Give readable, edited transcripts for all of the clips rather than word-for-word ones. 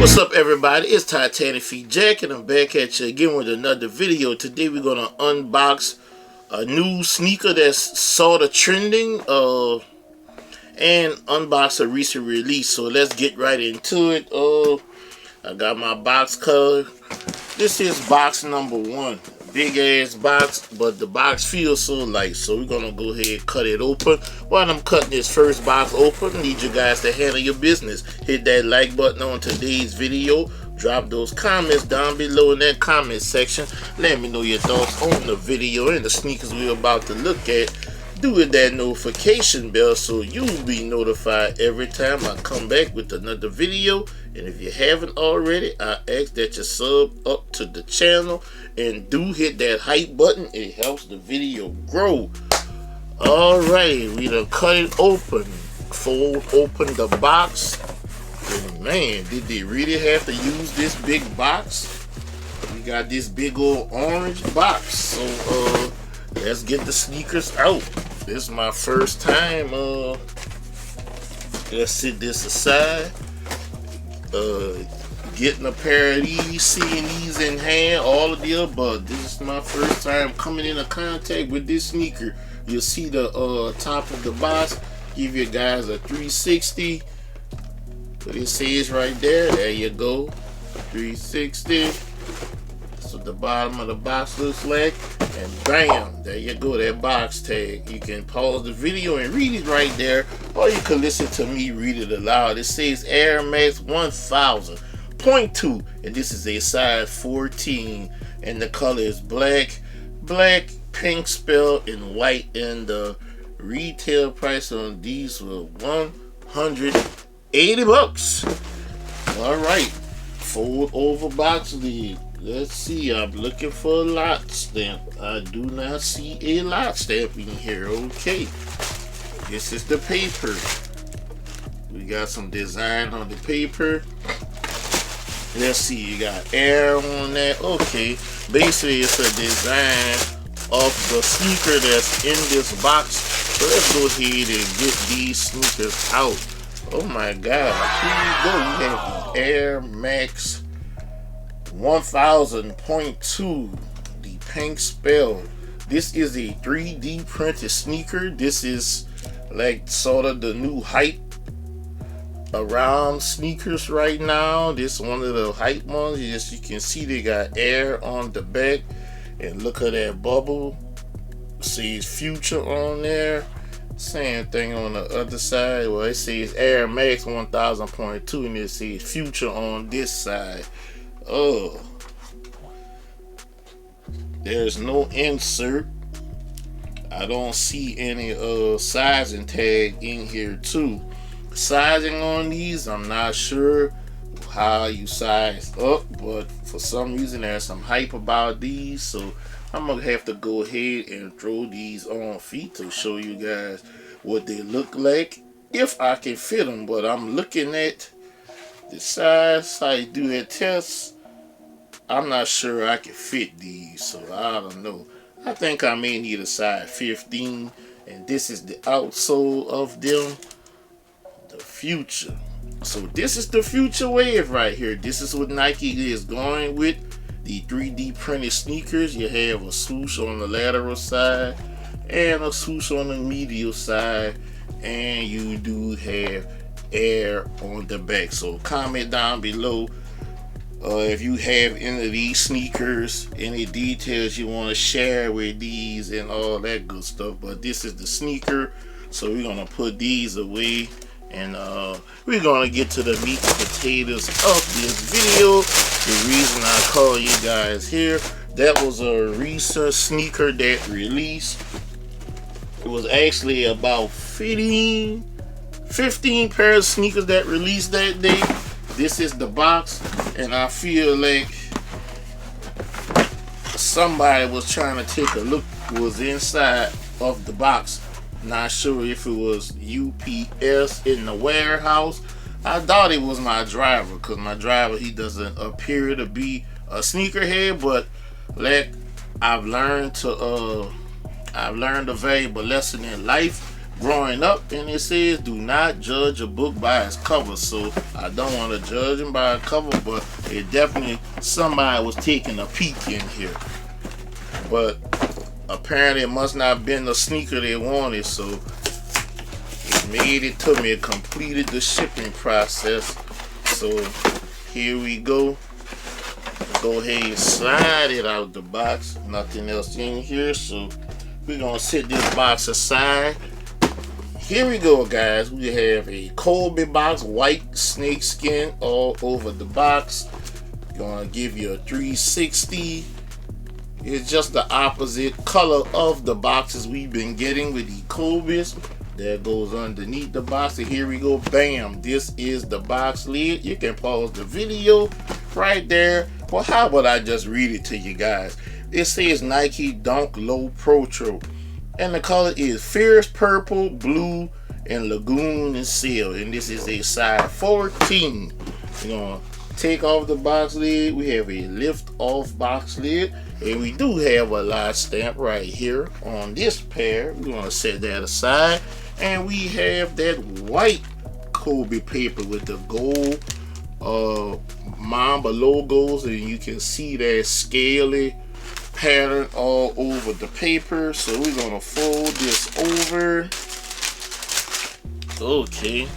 What's up, everybody? It's TitanicFeetJack, and I'm back at you again with another video. Today we're gonna unbox a new sneaker that's sort of trending, and unbox a recent release. So let's get right into it. I got my box cutter. This is box number 1. Big ass box, but the box feels so light, so we're gonna go ahead and cut it open. While I'm cutting this first box open, I need you guys to handle your business. Hit that like button on today's video. Drop those comments down below in that comment section. Let me know your thoughts on the video and the sneakers we're about to look at. Do hit that notification bell so you'll be notified every time I come back with another video. And if you haven't already, I ask that you sub up to the channel and do hit that hype button. It helps the video grow. Alright, we done cut it open. Fold open the box. And man, did they really have to use this big box? We got this big old orange box. So let's get the sneakers out. This is my first time. Let's set this aside. Getting a pair of these, seeing these in hand, all of the above. This is my first time coming into contact with this sneaker. You'll see the top of the box. Give you guys a 360. What it says right there. There you go. 360. That's what the bottom of the box looks like. And bam, there you go, that box tag. You can pause the video and read it right there, or you can listen to me read it aloud. It says Air Max 1000.2, and this is a size 14, and the color is black, pink spell in white, and the retail price on these was $180. All right, fold over box lid. Let's see, I'm looking for a lot stamp. I do not see a lot stamp in here. Okay, this is the paper. We got some design on the paper. Let's see, you got air on that. Okay, basically it's a design of the sneaker that's in this box. So let's go ahead and get these sneakers out. Oh my God, here you go. We have the Air Max 1000.2, the pink spell. This is a 3D printed sneaker. This is like sort of the new hype around sneakers right now. This is one of the hype ones. Yes, you can see they got air on the back, and look at that bubble. Says future on there. Same thing on the other side. Well, it says Air Max 1000.2, and it says future on this side. Oh, there's no insert. I don't see any sizing tag in here too. Sizing on these, I'm not sure how you size up, but for some reason there's some hype about these, so I'm gonna have to go ahead and throw these on feet to show you guys what they look like if I can fit them. But I'm looking at the size, how you do that test. I'm not sure I can fit these, so I don't know. I think I may need a size 15, and this is the outsole of them, the future. So this is the future wave right here. This is what Nike is going with, the 3D printed sneakers. You have a swoosh on the lateral side and a swoosh on the medial side, and you do have air on the back. So comment down below if you have any of these sneakers, any details you want to share with these and all that good stuff. But this is the sneaker, so we're gonna put these away, and we're gonna get to the meat and potatoes of this video. The reason I call you guys here, that was a recent sneaker that released. It was actually about 15 pairs of sneakers that released that day. This is the box, and I feel like somebody was trying to take a look what was inside of the box. Not sure if it was UPS in the warehouse. I thought it was my driver, because my driver, he doesn't appear to be a sneakerhead, but like I've learned a valuable lesson in life. growing up, and it says do not judge a book by its cover. So I don't want to judge them by a cover, but it definitely, somebody was taking a peek in here. But apparently it must not have been the sneaker they wanted, so it made it to me. It completed the shipping process. So here we go. Go ahead and slide it out the box. Nothing else in here, so we're gonna set this box aside. Here we go, guys. We have a Kobe box, white snake skin all over the box. Gonna give you a 360. It's just the opposite color of the boxes we've been getting with the Kobe's. That goes underneath the box, and here we go. Bam! This is the box lid. You can pause the video right there. Well, how about I just read it to you guys? It says Nike Dunklow Pro, and the color is Fierce Purple, Blue, and Lagoon and Seal. And this is a size 14. We're gonna take off the box lid. We have a lift off box lid, and we do have a lot stamp right here on this pair. We're gonna set that aside, and we have that white Kobe paper with the gold Mamba logos, and you can see that scaly pattern all over the paper. So we're gonna fold this over. Okay,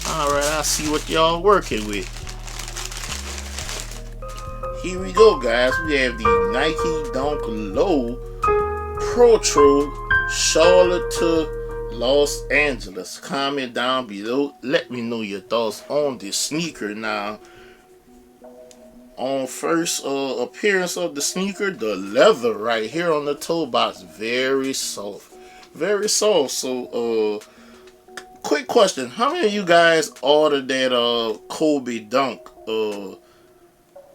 all right, I see what y'all working with. Here we go, guys. We have the Nike Dunklow Pro Charlotte to Los Angeles. Comment down below. Let me know your thoughts on this sneaker. Now, on first appearance of the sneaker, the leather right here on the toe box, very soft. Very soft. So, quick question. How many of you guys ordered that Kobe Dunk?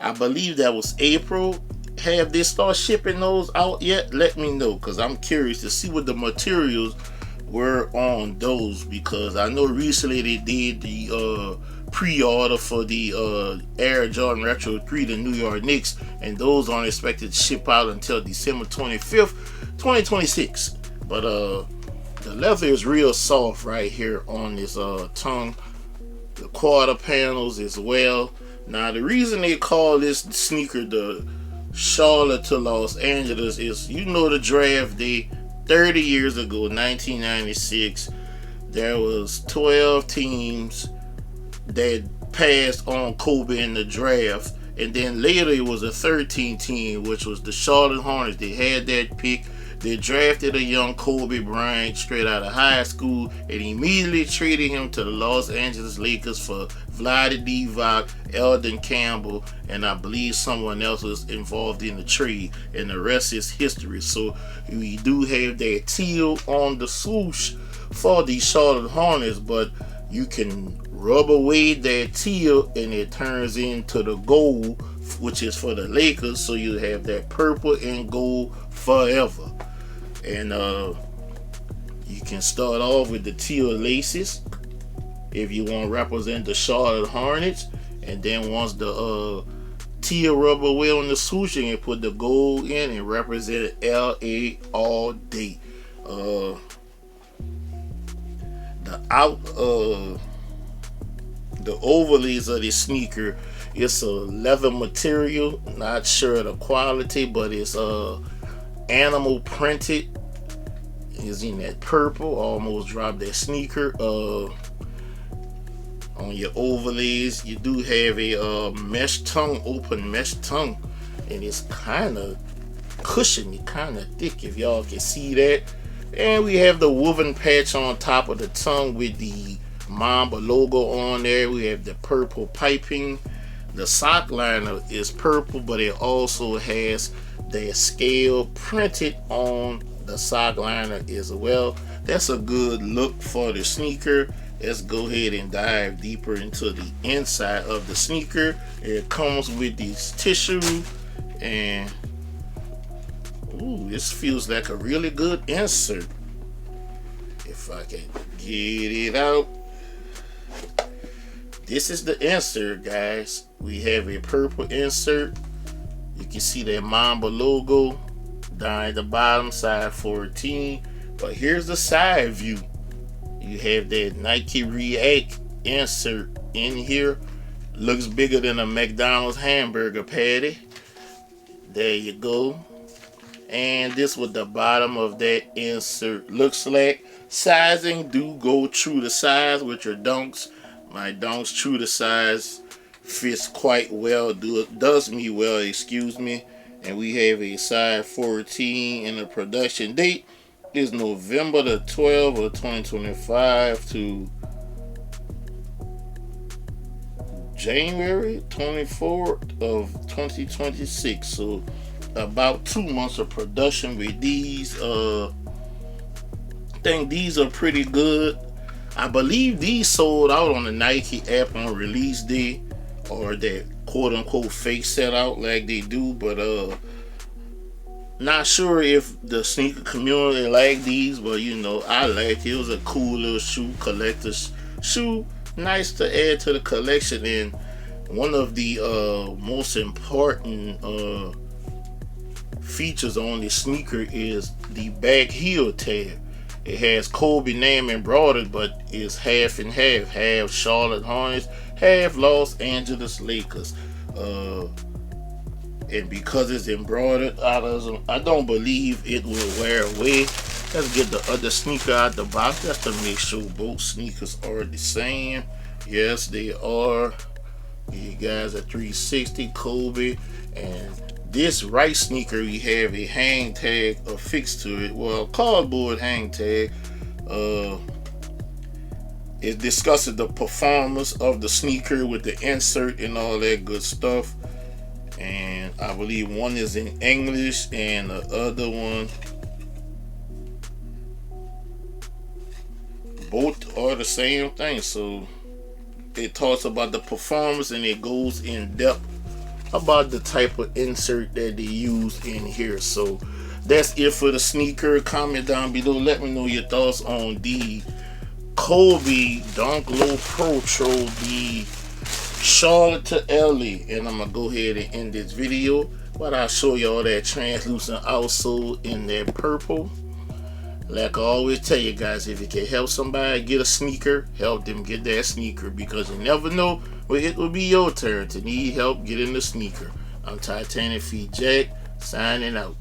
I believe that was April. Have they started shipping those out yet? Let me know, because I'm curious to see what the materials were on those, because I know recently they did the pre-order for the Air Jordan Retro 3, the New York Knicks, and those aren't expected to ship out until December 25th, 2026. But the leather is real soft right here on this tongue, the quarter panels as well. Now, the reason they call this sneaker the Charlotte to Los Angeles is, you know, the draft day 30 years ago, 1996, there was 12 teams that passed on Kobe in the draft, and then later it was a 13th team, which was the Charlotte Hornets. They had that pick. They drafted a young Kobe Bryant straight out of high school and immediately traded him to the Los Angeles Lakers for Vlade Divac, Eldon Campbell, and I believe someone else was involved in the trade, and the rest is history. So we do have that teal on the swoosh for the Charlotte Hornets, but you can rub away that teal and it turns into the gold, which is for the Lakers. So you have that purple and gold forever. And you can start off with the teal laces if you want to represent the Charlotte Hornets, and then once the teal rub away on the swoosh, you can put the gold in and represent LA all day. The overlays of this sneaker, it's a leather material, not sure the quality, but it's animal printed. Is in that purple. Almost dropped that sneaker. On your overlays, you do have a mesh tongue, open mesh tongue, and it's kind of cushiony, kind of thick, if y'all can see that. And we have the woven patch on top of the tongue with the Mamba logo on there. We have the purple piping. The sock liner is purple, but it also has the scale printed on the sock liner as well. That's a good look for the sneaker. Let's go ahead and dive deeper into the inside of the sneaker. It comes with these tissue, and ooh, this feels like a really good insert. If I can get it out. This is the insert, guys. We have a purple insert. You can see that Mamba logo down at the bottom, side 14. But here's the side view. You have that Nike React insert in here. Looks bigger than a McDonald's hamburger patty. There you go. And this what the bottom of that insert looks like. Sizing do go true to size with your dunks. My dunks true to size fits quite well. Does me well, excuse me. And we have a size 14, and the production date is November the 12th of 2025 to January 24th of 2026. So about 2 months of production with these. I think these are pretty good. I believe these sold out on the Nike app on release day, or that quote unquote fake set out like they do, but not sure if the sneaker community like these, but you know, I like it. It was a cool little shoe, collector's shoe, nice to add to the collection. And one of the most important features on this sneaker is the back heel tag. It has Kobe name embroidered, but it's half and half. Half Charlotte Hornets, half Los Angeles Lakers. And because it's embroidered, I don't believe it will wear away. Let's get the other sneaker out the box just to make sure both sneakers are the same. Yes, they are. You guys are 360 Kobe, and this right sneaker, we have a hang tag affixed to it. Well, cardboard hang tag. It discusses the performance of the sneaker with the insert and all that good stuff. And I believe one is in English and the other one, both are the same thing. So it talks about the performance, and it goes in depth about the type of insert that they use in here. So that's it for the sneaker. Comment down below, let me know your thoughts on the Kobe Dunk Low Pro Troll, the Charlotte to LA. And I'm gonna go ahead and end this video, but I'll show y'all that translucent outsole in that purple. Like I always tell you guys, if you can help somebody get a sneaker, help them get that sneaker, because you never know when it will be your turn to need help getting the sneaker. I'm TitanicFeetJack, signing out.